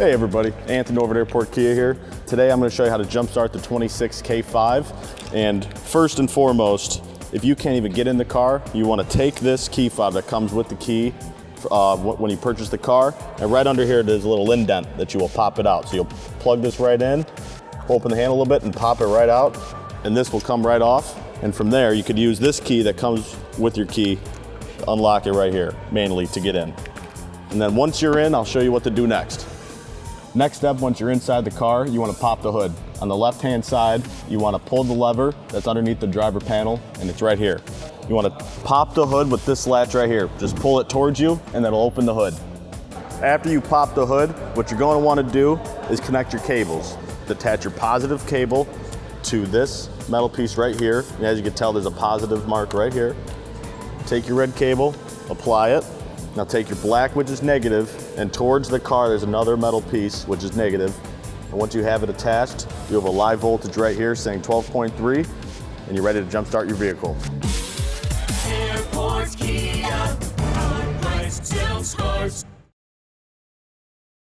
Hey everybody, Anthony over at Airport Kia here. Today I'm going to show you how to jumpstart the 26 K5. And first and foremost, if you can't even get in the car, you want to take this key fob that comes with the key when you purchase the car, and right under here there's a little indent that you will pop it out. So you'll plug this right in, open the handle a little bit and pop it right out, and this will come right off. And from there you could use this key that comes with your key to unlock it right here manually to get in. And then once you're in, I'll show you what to do next. Next step, once you're inside the car, you want to pop the hood. On the left-hand side, you want to pull the lever that's underneath the driver panel, and it's right here. You want to pop the hood with this latch right here. Just pull it towards you, and that'll open the hood. After you pop the hood, what you're going to want to do is connect your cables. Attach your positive cable to this metal piece right here. And as you can tell, there's a positive mark right here. Take your red cable, apply it. Now take your black, which is negative, and towards the car there's another metal piece, which is negative. And once you have it attached, you have a live voltage right here saying 12.3, and you're ready to jumpstart your vehicle.